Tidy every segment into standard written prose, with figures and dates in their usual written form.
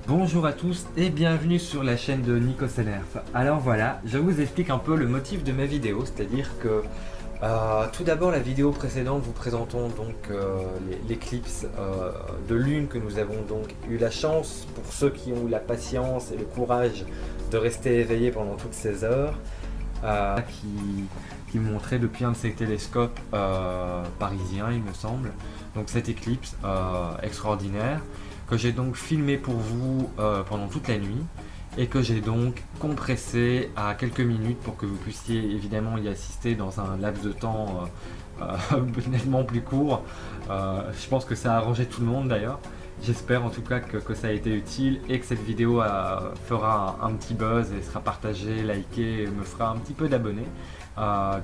Bonjour à tous et bienvenue sur la chaîne de Nicosenerf. Alors voilà, je vous explique un peu le motif de ma vidéo, c'est-à-dire que tout d'abord la vidéo précédente vous présentons donc l'éclipse de lune que nous avons donc eu la chance, pour ceux qui ont eu la patience et le courage de rester éveillés pendant toutes ces heures, qui montrait depuis un de ces télescopes parisiens il me semble, donc cette éclipse extraordinaire que j'ai donc filmé pour vous pendant toute la nuit et que j'ai donc compressé à quelques minutes pour que vous puissiez évidemment y assister dans un laps de temps nettement plus court. Je pense que ça a arrangé tout le monde d'ailleurs. J'espère en tout cas que ça a été utile et que cette vidéo fera un petit buzz et sera partagée, likée et me fera un petit peu d'abonnés.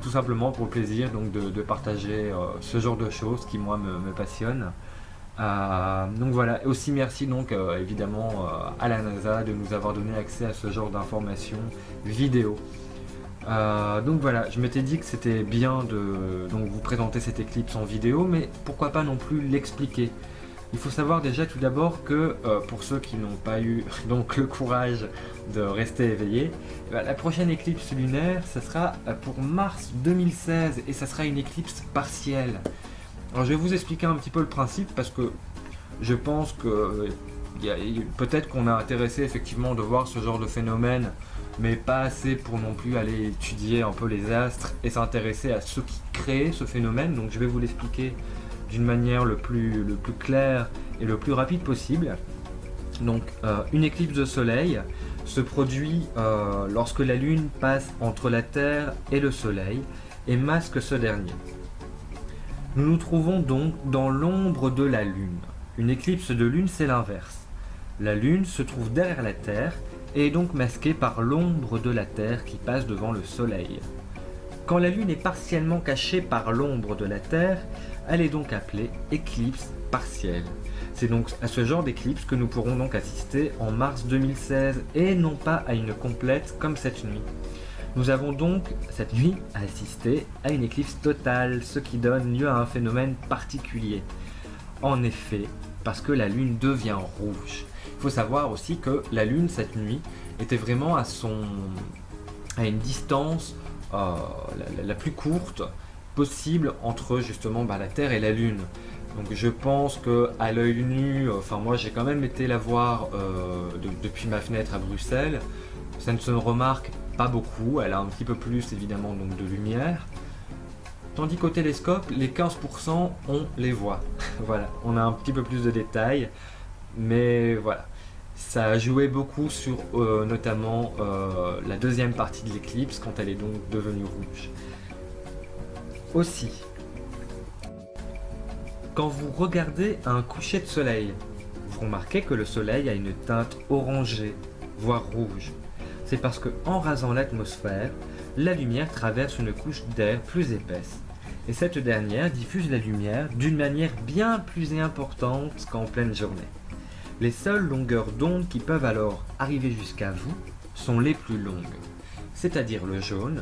Tout simplement pour le plaisir donc, de partager ce genre de choses qui moi me passionnent. Donc voilà, et aussi merci donc évidemment à la NASA de nous avoir donné accès à ce genre d'informations vidéo. Donc voilà, je m'étais dit que c'était bien de donc, vous présenter cette éclipse en vidéo, mais pourquoi pas non plus l'expliquer. Il faut savoir déjà tout d'abord que pour ceux qui n'ont pas eu donc le courage de rester éveillés, la prochaine éclipse lunaire, ça sera pour mars 2016 et ça sera une éclipse partielle. Alors je vais vous expliquer un petit peu le principe parce que je pense que peut-être qu'on est intéressé effectivement de voir ce genre de phénomène, mais pas assez pour non plus aller étudier un peu les astres et s'intéresser à ceux qui créent ce phénomène. Donc je vais vous l'expliquer d'une manière le plus claire et le plus rapide possible. Donc une éclipse de soleil se produit lorsque la lune passe entre la Terre et le soleil et masque ce dernier. Nous nous trouvons donc dans l'ombre de la Lune. Une éclipse de Lune, c'est l'inverse. La Lune se trouve derrière la Terre et est donc masquée par l'ombre de la Terre qui passe devant le Soleil. Quand la Lune est partiellement cachée par l'ombre de la Terre, elle est donc appelée éclipse partielle. C'est donc à ce genre d'éclipse que nous pourrons donc assister en mars 2016 et non pas à une complète comme cette nuit. Nous avons donc cette nuit assisté à une éclipse totale, ce qui donne lieu à un phénomène particulier. En effet, parce que la Lune devient rouge. Il faut savoir aussi que la Lune cette nuit était vraiment à une distance la plus courte possible entre justement la Terre et la Lune. Donc je pense que à l'œil nu, moi j'ai quand même été la voir depuis ma fenêtre à Bruxelles. Ça ne se remarque pas beaucoup, elle a un petit peu plus évidemment donc de lumière. Tandis qu'au télescope, les 15% on les voit. Voilà, on a un petit peu plus de détails, mais voilà. Ça a joué beaucoup sur notamment la deuxième partie de l'éclipse quand elle est donc devenue rouge. Aussi, quand vous regardez un coucher de soleil, vous remarquez que le soleil a une teinte orangée, voire rouge. C'est parce qu'en rasant l'atmosphère, la lumière traverse une couche d'air plus épaisse. Et cette dernière diffuse la lumière d'une manière bien plus importante qu'en pleine journée. Les seules longueurs d'onde qui peuvent alors arriver jusqu'à vous sont les plus longues, c'est-à-dire le jaune,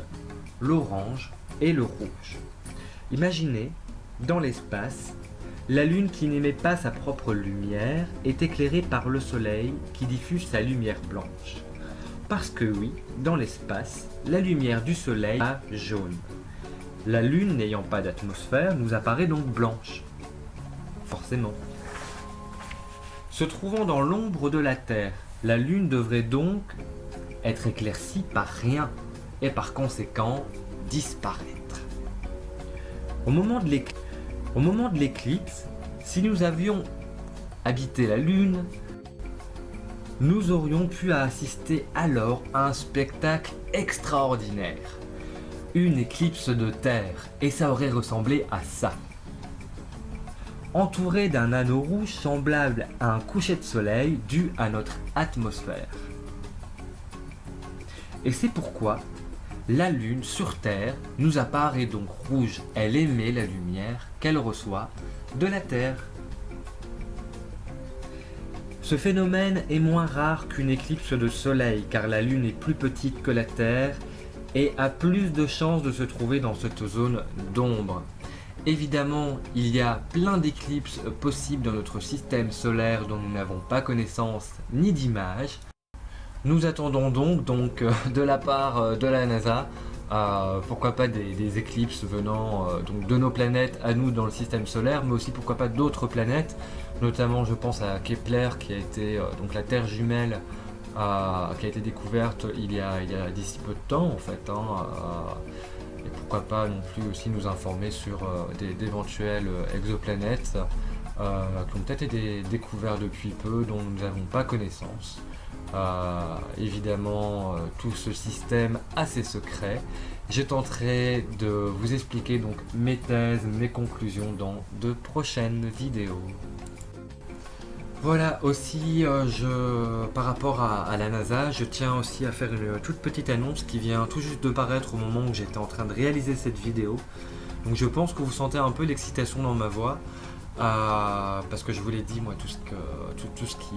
l'orange et le rouge. Imaginez, dans l'espace, la Lune qui n'émet pas sa propre lumière est éclairée par le Soleil qui diffuse sa lumière blanche. Parce que oui, dans l'espace, la lumière du Soleil est jaune. La Lune n'ayant pas d'atmosphère nous apparaît donc blanche. Forcément. Se trouvant dans l'ombre de la Terre, la Lune devrait donc être éclaircie par rien et par conséquent disparaître. Au moment de l'éclipse, si nous avions habité la Lune, nous aurions pu assister alors à un spectacle extraordinaire. Une éclipse de terre, et ça aurait ressemblé à ça. Entouré d'un anneau rouge semblable à un coucher de soleil dû à notre atmosphère. Et c'est pourquoi la Lune sur Terre nous apparaît donc rouge. Elle émet la lumière qu'elle reçoit de la Terre. Ce phénomène est moins rare qu'une éclipse de soleil car la Lune est plus petite que la Terre et a plus de chances de se trouver dans cette zone d'ombre. Évidemment, il y a plein d'éclipses possibles dans notre système solaire dont nous n'avons pas connaissance ni d'image. Nous attendons donc de la part de la NASA, pourquoi pas des éclipses venant donc de nos planètes à nous dans le système solaire, mais aussi pourquoi pas d'autres planètes, notamment je pense à Kepler qui a été donc la Terre jumelle qui a été découverte il y a d'ici peu de temps en fait. Et pourquoi pas non plus aussi nous informer sur d'éventuelles exoplanètes qui ont peut-être été découvertes depuis peu, dont nous n'avons pas connaissance. Évidemment, tout ce système a ses secrets. Je tenterai de vous expliquer donc mes thèses, mes conclusions dans de prochaines vidéos. Voilà, aussi par rapport à la NASA, je tiens aussi à faire une toute petite annonce qui vient tout juste de paraître au moment où j'étais en train de réaliser cette vidéo. Donc je pense que vous sentez un peu l'excitation dans ma voix, parce que je vous l'ai dit, moi tout ce qui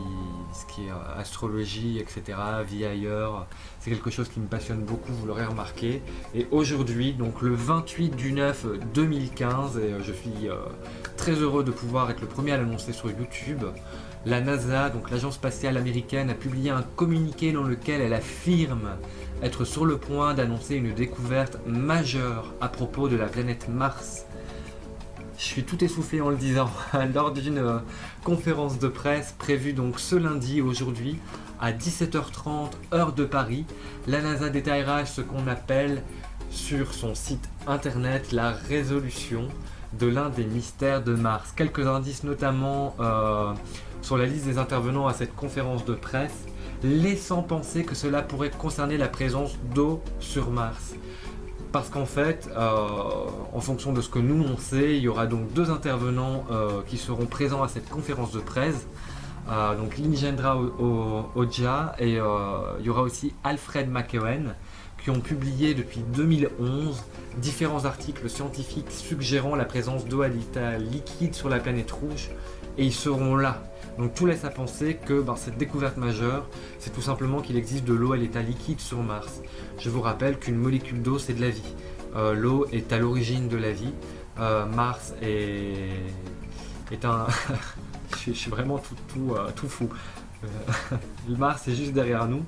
est astrologie, etc., vie ailleurs, c'est quelque chose qui me passionne beaucoup, vous l'aurez remarqué. Et aujourd'hui, donc le 28/9/2015, et je suis très heureux de pouvoir être le premier à l'annoncer sur YouTube, la NASA, donc l'agence spatiale américaine, a publié un communiqué dans lequel elle affirme être sur le point d'annoncer une découverte majeure à propos de la planète Mars. Je suis tout essoufflé en le disant. Lors d'une conférence de presse prévue donc ce lundi, aujourd'hui, à 17h30 heure de Paris, la NASA détaillera ce qu'on appelle sur son site internet la résolution de l'un des mystères de Mars. Quelques indices notamment sur la liste des intervenants à cette conférence de presse, laissant penser que cela pourrait concerner la présence d'eau sur Mars. Parce qu'en fait, en fonction de ce que nous on sait, il y aura donc deux intervenants qui seront présents à cette conférence de presse. Donc Lingendra Oja et il y aura aussi Alfred McEwen qui ont publié depuis 2011 différents articles scientifiques suggérant la présence d'eau à l'état liquide sur la planète rouge, et ils seront là. Donc tout laisse à penser que cette découverte majeure, c'est tout simplement qu'il existe de l'eau à l'état liquide sur Mars. Je vous rappelle qu'une molécule d'eau, c'est de la vie. L'eau est à l'origine de la vie. Mars est un... je suis vraiment tout fou. Mars est juste derrière nous.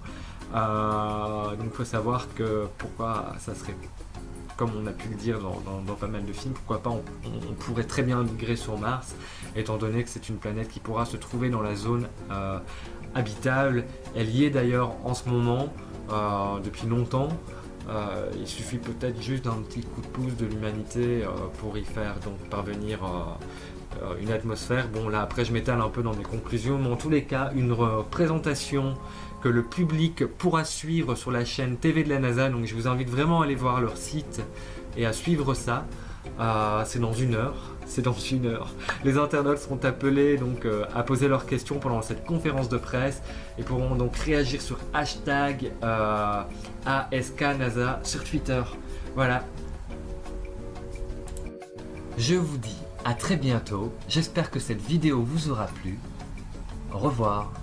Donc il faut savoir que pourquoi ça serait, comme on a pu le dire dans pas mal de films, pourquoi pas on pourrait très bien migrer sur Mars, étant donné que c'est une planète qui pourra se trouver dans la zone habitable. Elle y est d'ailleurs en ce moment, depuis longtemps. Il suffit peut-être juste d'un petit coup de pouce de l'humanité pour y faire donc parvenir une atmosphère. Bon là après je m'étale un peu dans mes conclusions, mais en tous les cas une présentation que le public pourra suivre sur la chaîne TV de la NASA. Donc je vous invite vraiment à aller voir leur site et à suivre ça. C'est dans une heure. Les internautes seront appelés donc à poser leurs questions pendant cette conférence de presse et pourront donc réagir sur hashtag ASKNASA sur Twitter. Voilà. Je vous dis à très bientôt. J'espère que cette vidéo vous aura plu. Au revoir.